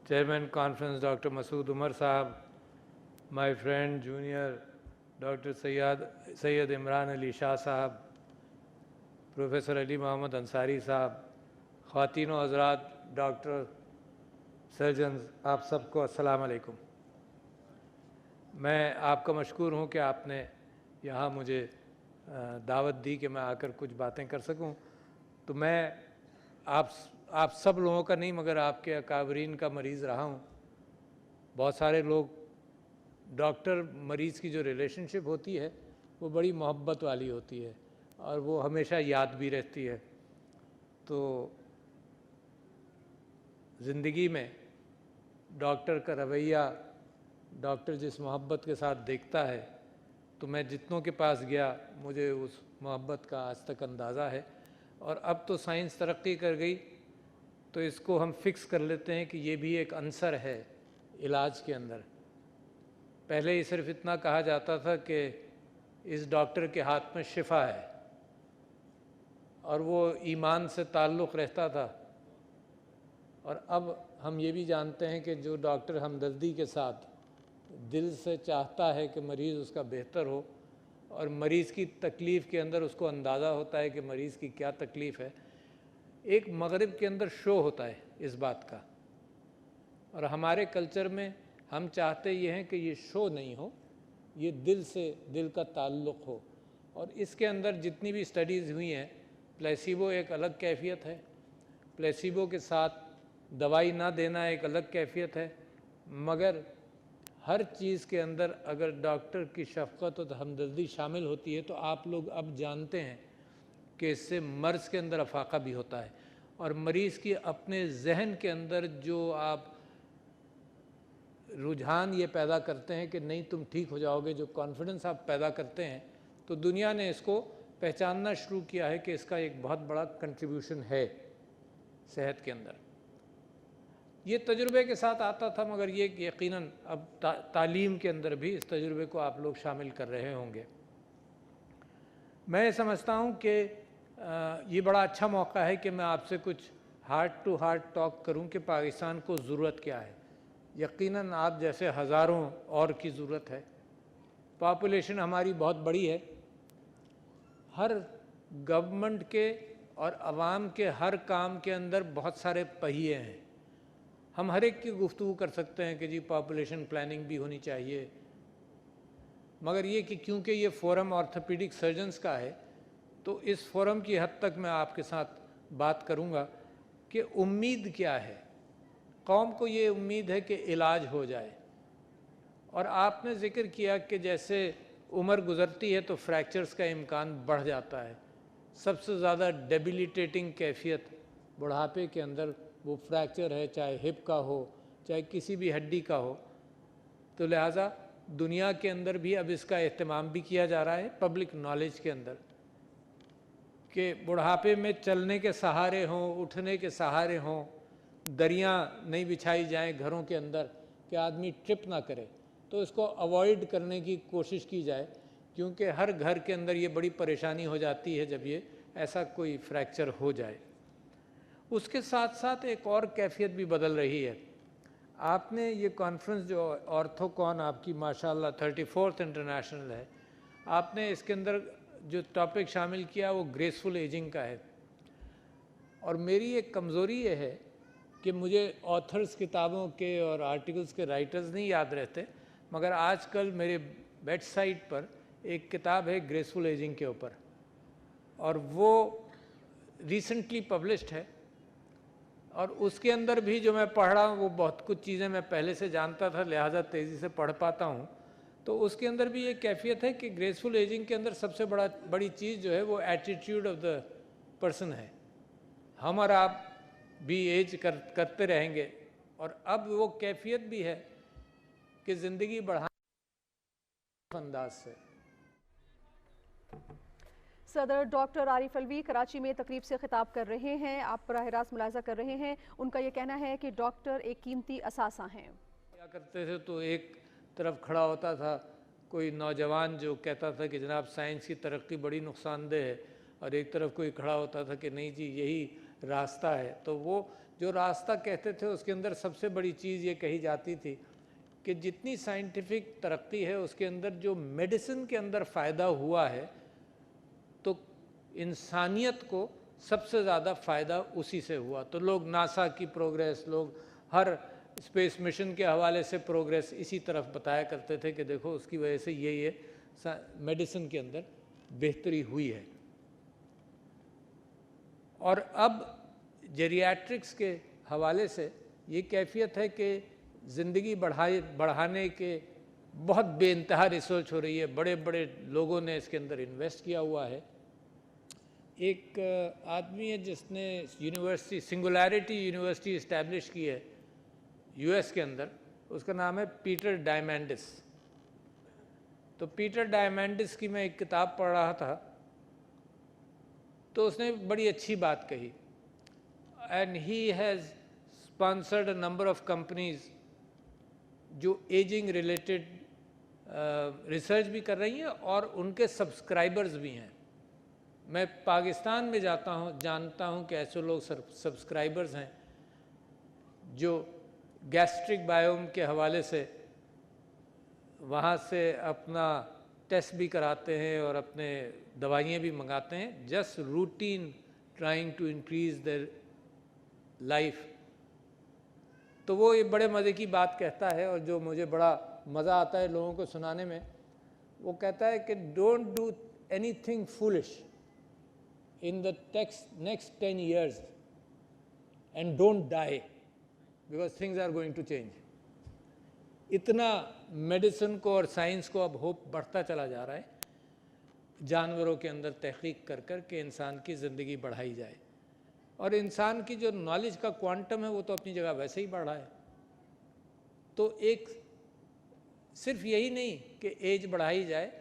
Chairman Conference Dr. Masood Umar Sahab, my friend Junior Dr. Sayyid Imran Ali Shah Sahab, Professor Ali Mohammad Ansari Sahab, ख़वातीन व हज़रात, doctor, surgeons, आप सबको अस्सलाम अलैकुम। मैं आपका मशकूर हूँ कि आपने यहाँ मुझे दावत दी कि मैं आकर कुछ बातें कर सकूँ। तो मैं आप सब लोगों का नहीं मगर आपके अकाबरीन का मरीज़ रहा हूँ। बहुत सारे लोग, डॉक्टर मरीज़ की जो रिलेशनशिप होती है वो बड़ी मोहब्बत वाली होती है और वो हमेशा याद भी रहती है। तो ज़िंदगी में डॉक्टर का रवैया, डॉक्टर जिस मोहब्बत के साथ देखता है, तो मैं जितनों के पास गया मुझे उस मोहब्बत का आज तक अंदाज़ा है। और अब तो साइंस तरक्की कर गई तो इसको हम फिक्स कर लेते हैं कि ये भी एक अंसर है इलाज के अंदर। पहले ही सिर्फ इतना कहा जाता था कि इस डॉक्टर के हाथ में शिफा है और वो ईमान से ताल्लुक़ रहता था। और अब हम ये भी जानते हैं कि जो डॉक्टर हमदर्दी के साथ दिल से चाहता है कि मरीज़ उसका बेहतर हो और मरीज़ की तकलीफ़ के अंदर उसको अंदाज़ा होता है कि मरीज़ की क्या तकलीफ़ है। एक मगरिब के अंदर शो होता है इस बात का, और हमारे कल्चर में हम चाहते ये हैं कि ये शो नहीं हो, ये दिल से दिल का ताल्लुक़ हो। और इसके अंदर जितनी भी स्टडीज़ हुई हैं, प्लेसिबो एक अलग कैफियत है, प्लेसिबो के साथ दवाई ना देना एक अलग कैफियत है, मगर हर चीज़ के अंदर अगर डॉक्टर की शफ़क़त और हमदर्दी शामिल होती है तो आप लोग अब जानते हैं कि इससे मर्ज़ के अंदर अफाक़ा भी होता है। और मरीज़ की अपने जहन के अंदर जो आप रुझान ये पैदा करते हैं कि नहीं तुम ठीक हो जाओगे, जो कॉन्फिडेंस आप पैदा करते हैं, तो दुनिया ने इसको पहचानना शुरू किया है कि इसका एक बहुत बड़ा कंट्रीब्यूशन है सेहत के अंदर। ये तजुर्बे के साथ आता था, मगर ये यकीनन अब तालीम के अंदर भी इस तजुर्बे को आप लोग शामिल कर रहे होंगे। मैं समझता हूँ कि ये बड़ा अच्छा मौका है कि मैं आपसे कुछ हार्ट टू हार्ट टॉक करूँ कि पाकिस्तान को ज़रूरत क्या है। यकीनन आप जैसे हज़ारों और की ज़रूरत है। पॉपुलेशन हमारी बहुत बड़ी है, हर गवर्नमेंट के और आवाम के हर काम के अंदर बहुत सारे पहिए हैं। हम हर एक की गुफ्तगू कर सकते हैं कि जी पॉपुलेशन प्लानिंग भी होनी चाहिए, मगर ये कि क्योंकि ये फोरम ऑर्थोपेडिक सर्जन्स का है तो इस फोरम की हद तक मैं आपके साथ बात करूँगा कि उम्मीद क्या है। कौम को ये उम्मीद है कि इलाज हो जाए। और आपने ज़िक्र किया कि जैसे उम्र गुज़रती है तो फ्रैक्चर्स का इम्कान बढ़ जाता है। सबसे ज़्यादा डेबिलिटेटिंग कैफियत बुढ़ापे के अंदर वो फ्रैक्चर है, चाहे हिप का हो चाहे किसी भी हड्डी का हो। तो लिहाजा दुनिया के अंदर भी अब इसका एहतमाम भी किया जा रहा है पब्लिक नॉलेज के अंदर कि बुढ़ापे में चलने के सहारे हों, उठने के सहारे हों, दरियाँ नहीं बिछाई जाएं घरों के अंदर कि आदमी ट्रिप ना करे, तो इसको अवॉइड करने की कोशिश की जाए, क्योंकि हर घर के अंदर ये बड़ी परेशानी हो जाती है जब ये ऐसा कोई फ्रैक्चर हो जाए। उसके साथ साथ एक और कैफियत भी बदल रही है। आपने ये कॉन्फ्रेंस जो ऑर्थोकॉन आपकी माशाल्लाह 34th इंटरनेशनल है, आपने इसके अंदर जो टॉपिक शामिल किया वो ग्रेसफुल एजिंग का है। और मेरी एक कमज़ोरी ये है कि मुझे ऑथर्स किताबों के और आर्टिकल्स के राइटर्स नहीं याद रहते, मगर आजकल मेरे बेड साइड पर एक किताब है ग्रेसफुल एजिंग के ऊपर, और वो रिसेंटली पब्लिश्ड है। और उसके अंदर भी जो मैं पढ़ रहा हूँ वो बहुत कुछ चीज़ें मैं पहले से जानता था, लिहाजा तेज़ी से पढ़ पाता हूँ। तो उसके अंदर भी एक कैफियत है कि ग्रेसफुल एजिंग के अंदर सबसे बड़ी चीज़ जो है वो एटीट्यूड ऑफ द पर्सन है। हम और आप भी एज करते रहेंगे, और अब वो कैफियत भी है कि ज़िंदगी बढ़ाने अंदाज से। सदर डॉक्टर आरिफ अलवी कराची में तकरीब से खिताब कर रहे हैं। आप बराह रास्त मुलाहिजा कर रहे हैं। उनका ये कहना है कि डॉक्टर एक कीमती असासा हैं। क्या करते थे तो एक तरफ खड़ा होता था कोई नौजवान जो कहता था कि जनाब साइंस की तरक्की बड़ी नुकसानदेह है, और एक तरफ कोई खड़ा होता था कि नहीं जी यही रास्ता है। तो वो जो रास्ता कहते थे उसके अंदर सबसे बड़ी चीज़ ये कही जाती थी कि जितनी साइंटिफिक तरक्की है उसके अंदर जो मेडिसिन के अंदर फ़ायदा हुआ है तो इंसानियत को सबसे ज़्यादा फ़ायदा उसी से हुआ। तो लोग नासा की प्रोग्रेस, लोग हर स्पेस मिशन के हवाले से प्रोग्रेस इसी तरफ बताया करते थे कि देखो उसकी वजह से ये मेडिसिन के अंदर बेहतरी हुई है। और अब जेरियाट्रिक्स के हवाले से ये कैफियत है कि ज़िंदगी बढ़ाने के बहुत बेइंतहा रिसर्च हो रही है, बड़े बड़े लोगों ने इसके अंदर इन्वेस्ट किया हुआ है। एक आदमी है जिसने यूनिवर्सिटी, सिंगुलैरिटी यूनिवर्सिटी इस्टेब्लिश की है यूएस के अंदर, उसका नाम है पीटर डायमंडिस। तो पीटर डायमंडिस की मैं एक किताब पढ़ रहा था तो उसने बड़ी अच्छी बात कही, and he has sponsored a number of companies जो एजिंग रिलेटेड रिसर्च भी कर रही हैं और उनके सब्सक्राइबर्स भी हैं। मैं पाकिस्तान में जाता हूँ, जानता हूँ कि ऐसे लोग सब्सक्राइबर्स हैं जो गैस्ट्रिक बायोम के हवाले से वहाँ से अपना टेस्ट भी कराते हैं और अपने दवाइयाँ भी मंगाते हैं, just routine trying to increase their life. तो वो ये बड़े मज़े की बात कहता है और जो मुझे बड़ा मज़ा आता है लोगों को सुनाने में, वो कहता है कि don't do anything foolish in the next 10 years and don't die because things are going to change। इतना मेडिसिन को और साइंस को अब होप बढ़ता चला जा रहा है जानवरों के अंदर तहकीक कर कर के इंसान की ज़िंदगी बढ़ाई जाए। और इंसान की जो नॉलेज का क्वांटम है वो तो अपनी जगह वैसे ही बढ़ रहा है। तो एक सिर्फ यही नहीं कि एज बढ़ाई जाए,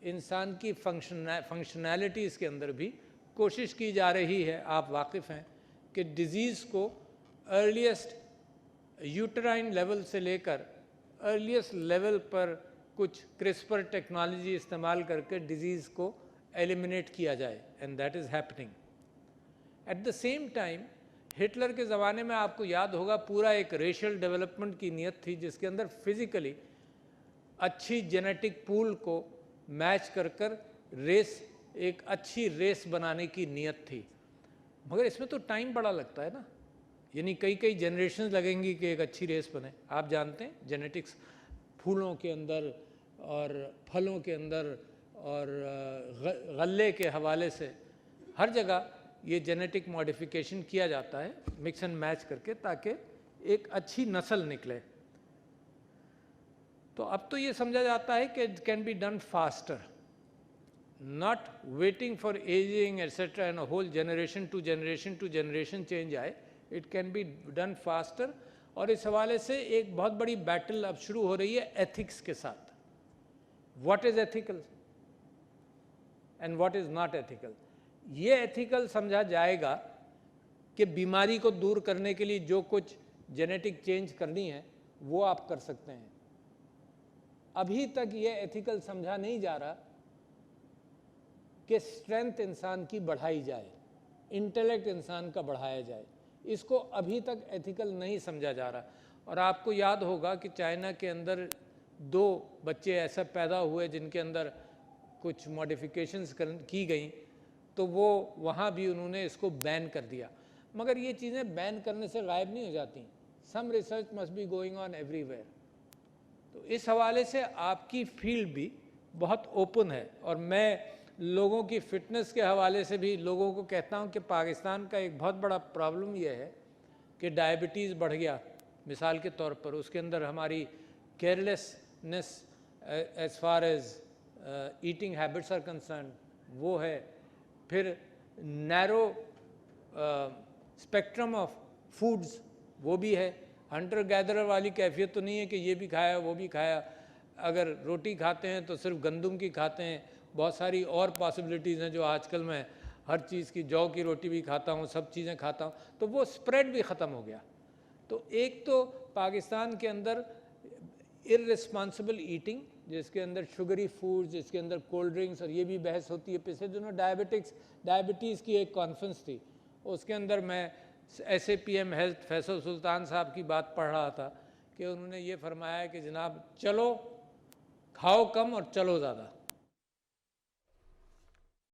इंसान की फंक्शनैलिटीज़ के अंदर भी कोशिश की जा रही है। आप वाकिफ़ हैं कि डिज़ीज़ को अर्लीस्ट यूटराइन लेवल से लेकर अर्लीस्ट लेवल पर कुछ क्रिस्पर टेक्नोलॉजी इस्तेमाल करके डिज़ीज़ को एलिमिनेट किया जाए, and that is happening. At the same time Hitler के ज़माने में आपको याद होगा पूरा एक रेशियल डेवलपमेंट की नीयत थी जिसके अंदर फिज़िकली अच्छी जेनेटिक पूल को मैच कर कर रेस, एक अच्छी रेस बनाने की नीयत थी। मगर इसमें तो टाइम बड़ा लगता है ना, यानी कई जनरेशन लगेंगी कि एक अच्छी रेस बने। आप जानते हैं जेनेटिक्स फूलों के अंदर और फलों के अंदर और गल्ले के हवाले से हर जगह ये जेनेटिक मॉडिफिकेशन किया जाता है मिक्स एंड मैच करके, ताकि एक अच्छी नस्ल निकले। तो अब तो ये समझा जाता है कि it can be done faster, not waiting for ageing etcetera and whole generation to generation change आए, it can be done faster. और इस हवाले से एक बहुत बड़ी बैटल अब शुरू हो रही है एथिक्स के साथ। What is ethical and what is not ethical. ये एथिकल समझा जाएगा कि बीमारी को दूर करने के लिए जो कुछ जेनेटिक चेंज करनी है वो आप कर सकते हैं। अभी तक ये एथिकल समझा नहीं जा रहा कि स्ट्रेंथ इंसान की बढ़ाई जाए, इंटेलेक्ट इंसान का बढ़ाया जाए, इसको अभी तक एथिकल नहीं समझा जा रहा। और आपको याद होगा कि चाइना के अंदर 2 बच्चे ऐसा पैदा हुए जिनके अंदर कुछ मॉडिफिकेशंस की गई, तो वो वहाँ भी उन्होंने इसको बैन कर दिया। मगर ये चीज़ें बैन करने से गायब नहीं हो जाती, some research must be going on everywhere. तो इस हवाले से आपकी फील्ड भी बहुत ओपन है। और मैं लोगों की फ़िटनेस के हवाले से भी लोगों को कहता हूँ कि पाकिस्तान का एक बहुत बड़ा प्रॉब्लम यह है कि डायबिटीज़ बढ़ गया मिसाल के तौर पर, उसके अंदर हमारी carelessness as far as eating habits are concern वो है। फिर नैरो स्पेक्ट्रम ऑफ फूड्स वो भी है। हंटर गैदरर वाली कैफियत तो नहीं है कि ये भी खाया वो भी खाया। अगर रोटी खाते हैं तो सिर्फ गंदम की खाते हैं, बहुत सारी और पॉसिबिलिटीज़ हैं जो आजकल मैं हर चीज़ की, जौ की रोटी भी खाता हूँ, सब चीज़ें खाता हूँ, तो वो स्प्रेड भी ख़त्म हो गया। तो एक तो पाकिस्तान के अंदर इररिस्पॉन्सिबल ईटिंग, जिसके अंदर शुगरी फूड्स, जिसके अंदर कोल्ड ड्रिंक्स, और ये भी बहस होती है। पिछले दिनों डायबिटीज़ की एक कॉन्फ्रेंस थी, उसके अंदर मैं SAPM हेल्थ फैसल सुल्तान साहब की बात पढ़ रहा था कि उन्होंने ये फरमाया कि जनाब चलो, खाओ कम और चलो ज़्यादा।